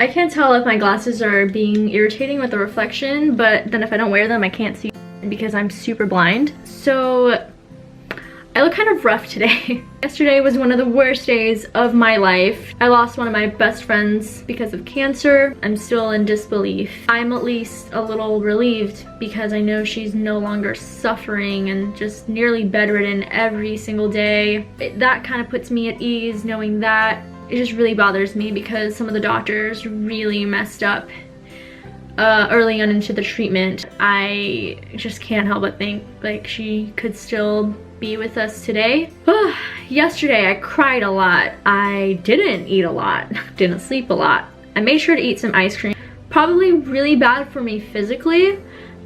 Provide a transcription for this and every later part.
I can't tell if my glasses are being irritating with the reflection, but then if I don't wear them, I can't see because I'm super blind. So I look kind of rough today. Yesterday was one of the worst days of my life. I lost one of my best friends because of cancer. I'm still in disbelief. I'm at least a little relieved because I know she's no longer suffering and just nearly bedridden every single day. That kind of puts me at ease knowing that. It just really bothers me because some of the doctors really messed up early on into the treatment. I just can't help but think like she could still be with us today. Yesterday I cried a lot. I didn't eat a lot, didn't sleep a lot. I made sure to eat some ice cream. Probably really bad for me physically,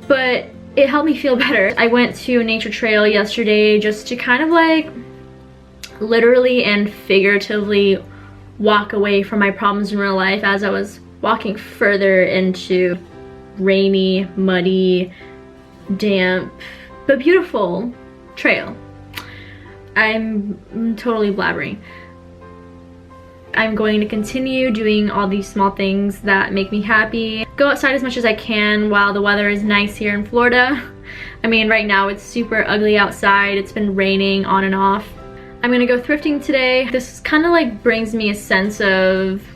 but it helped me feel better. I went to a nature trail yesterday just to kind of like literally and figuratively walk away from my problems in real life as I was walking further into rainy, muddy, damp, but beautiful trail. I'm totally blabbering. I'm going to continue doing all these small things that make me happy. Go outside as much as I can while the weather is nice here in Florida. I mean, right now it's super ugly outside. It's been raining on and off. I'm gonna go thrifting today. This kind of like brings me a sense of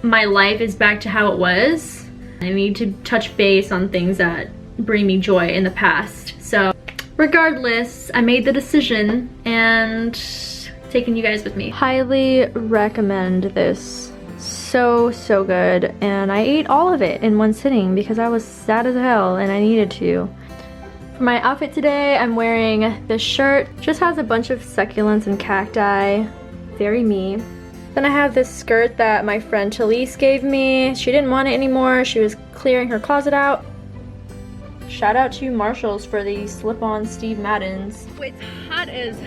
my life is back to how it was. I need to touch base on things that bring me joy in the past. So regardless, I made the decision and taking you guys with me. Highly recommend this. So good. And I ate all of it in one sitting because I was sad as hell and I needed to. For my outfit today, I'm wearing this shirt. Just has a bunch of succulents and cacti. Very me. Then I have this skirt that my friend Talise gave me. She didn't want it anymore. She was clearing her closet out. Shout out to Marshalls for these slip-on Steve Maddens. It's hot as...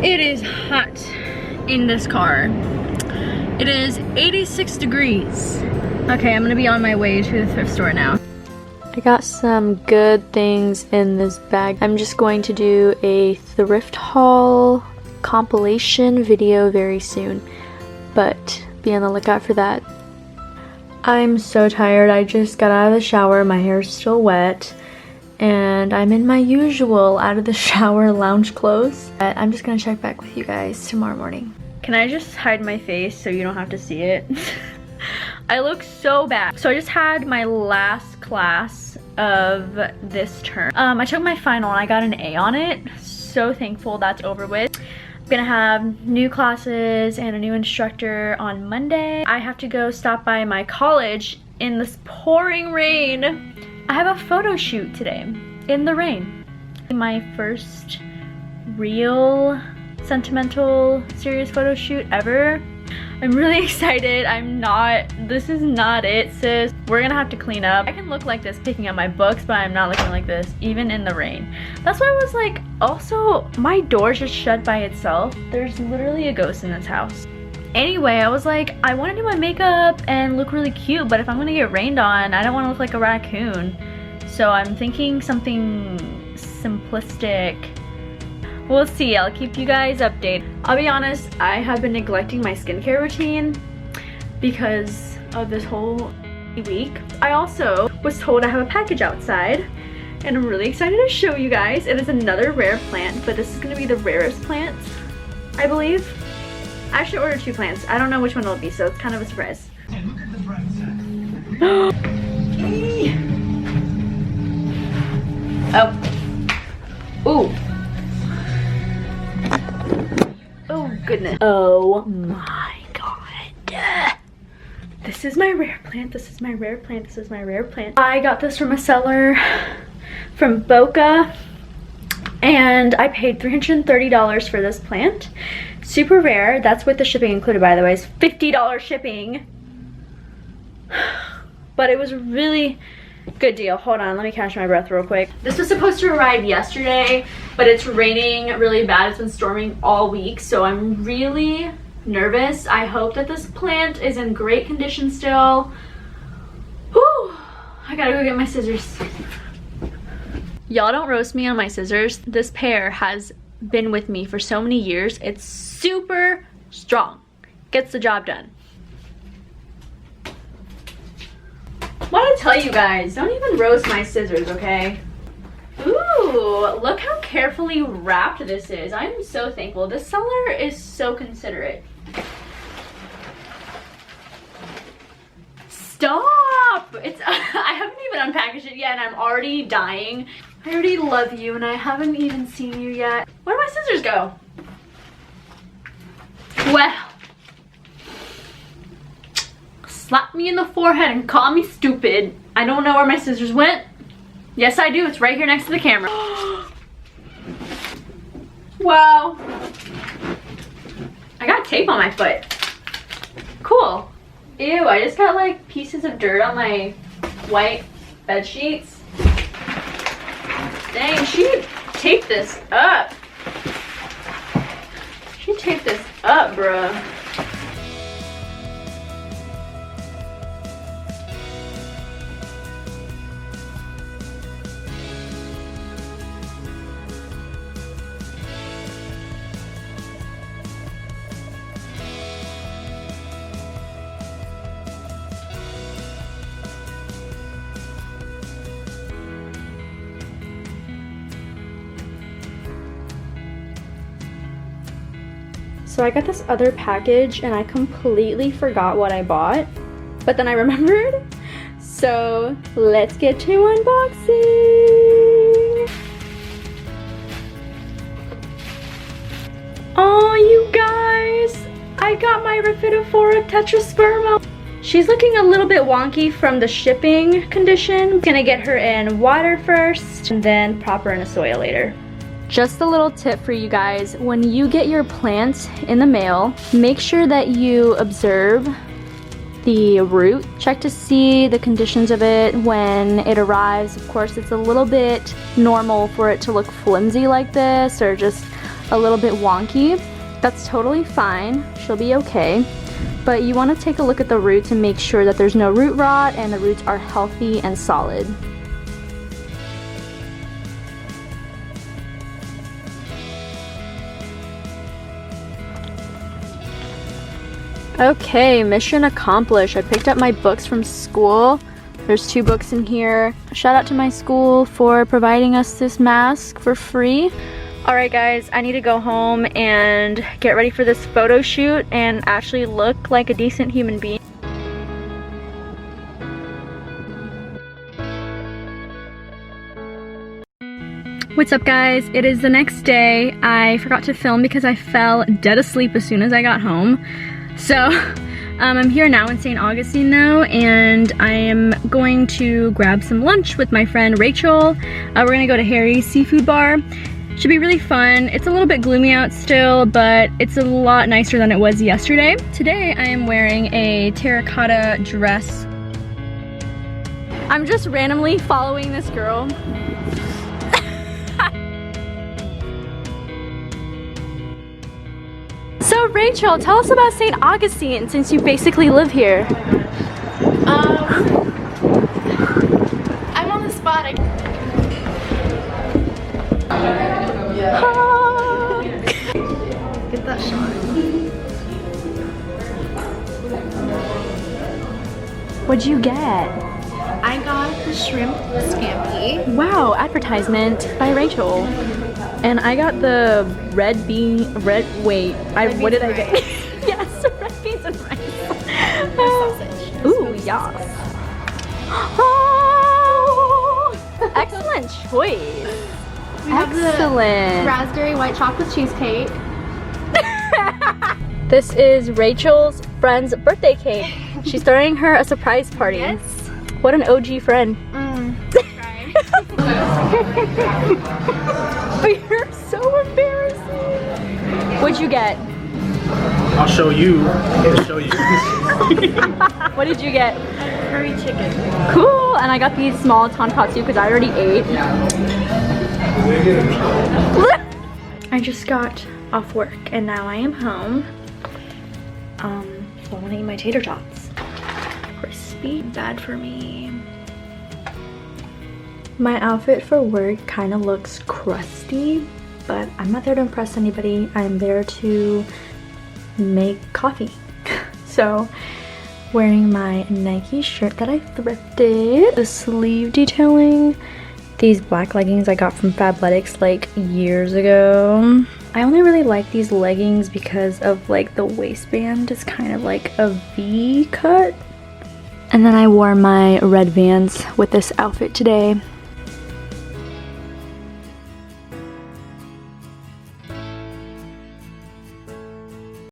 It is hot in this car. It is 86 degrees. Okay, I'm gonna be on my way to the thrift store now. I got some good things in this bag. I'm just going to do a thrift haul compilation video very soon, but be on the lookout for that. I'm so tired. I just got out of the shower. My hair's still wet and I'm in my usual out of the shower lounge clothes. But I'm just gonna check back with you guys tomorrow morning. Can I just hide my face so you don't have to see it? I look so bad. So I just had my last class of this term. I took my final and I got an A on it. So thankful that's over with. I'm gonna have new classes and a new instructor on Monday. I have to go stop by my college in this pouring rain. I have a photo shoot today in the rain. My first real sentimental serious photo shoot ever. I'm really excited. This is not it, sis. We're gonna have to clean up. I can look like this picking up my books, but I'm not looking like this, even in the rain. That's why I was like, also, my door just shut by itself. There's literally a ghost in this house. Anyway, I was like, I wanna do my makeup and look really cute, but if I'm gonna get rained on, I don't wanna look like a raccoon. So I'm thinking something simplistic. We'll see. I'll keep you guys updated. I'll be honest, I have been neglecting my skincare routine because of this whole week. I also was told I have a package outside and I'm really excited to show you guys. It is another rare plant, but this is gonna be the rarest plant, I believe. I actually ordered 2 plants. I don't know which one it'll be, so it's kind of a surprise. Oh. Ooh. Oh goodness. Oh my god. This is my rare plant. This is my rare plant. This is my rare plant. I got this from a seller from Boca and I paid $330 for this plant. Super rare. That's with the shipping included, by the way. It's $50 shipping. But it was a really good deal. Hold on, let me catch my breath real quick. This was supposed to arrive yesterday, but it's raining really bad. It's been storming all week, so I'm really nervous. I hope that this plant is in great condition still. Whew, I gotta go get my scissors. Y'all don't roast me on my scissors. This pair has been with me for so many years. It's super strong. Gets the job done. tell you guys, don't even roast my scissors, okay? Ooh, look how carefully wrapped this is. I'm so thankful. This seller is so considerate. Stop! It's I haven't even unpackaged it yet and I'm already dying. I already love you and I haven't even seen you yet. Where do my scissors go? Well, slap me in the forehead and call me stupid. I don't know where my scissors went. Yes, I do. It's right here next to the camera. Wow. I got tape on my foot. Cool. Ew, I just got like pieces of dirt on my white bed sheets. Dang, she taped this up. She taped this up, bruh. So I got this other package and I completely forgot what I bought, but then I remembered. So let's get to unboxing. Oh, you guys, I got my Rhaphidophora tetrasperma. She's looking a little bit wonky from the shipping condition. I'm gonna get her in water first and then prop her in a soil later. Just a little tip for you guys, when you get your plants in the mail, make sure that you observe the root. Check to see the conditions of it when it arrives. Of course, it's a little bit normal for it to look flimsy like this or just a little bit wonky. That's totally fine, she'll be okay. But you want to take a look at the roots and make sure that there's no root rot and the roots are healthy and solid. Okay, mission accomplished. I picked up my books from school. There's 2 books in here. Shout out to my school for providing us this mask for free. Alright guys, I need to go home and get ready for this photo shoot and actually look like a decent human being. What's up guys? It is the next day. I forgot to film because I fell dead asleep as soon as I got home. So I'm here now in St. Augustine though, and I am going to grab some lunch with my friend Rachel. We're gonna go to Harry's Seafood Bar. Should be really fun. It's a little bit gloomy out still, but it's a lot nicer than it was yesterday. Today I am wearing a terracotta dress. I'm just randomly following this girl. So Rachel, tell us about St. Augustine since you basically live here. I'm on the spot. Get that shot. What'd you get? I got the shrimp scampi. Wow, advertisement by Rachel. And I got the what did I get? Yes, red beans and rice. Sausage. Ooh, yes. Oh, excellent choice. We have the Excellent. raspberry white chocolate cheesecake. This is Rachel's friend's birthday cake. She's throwing her a surprise party. Yes. What an OG friend. You're so embarrassing. What'd you get? I'll show you. I'll show you. What did you get? Curry chicken. Cool. And I got these small tonkatsu because I already ate. I just got off work and now I am home. So I want to eat my tater tots. Crispy. Bad for me. My outfit for work kind of looks crusty, but I'm not there to impress anybody. I'm there to make coffee. So Wearing my Nike shirt that I thrifted. The sleeve detailing. These black leggings I got from Fabletics like years ago. I only really like these leggings because of like the waistband is kind of like a V cut. And then I wore my red Vans with this outfit today.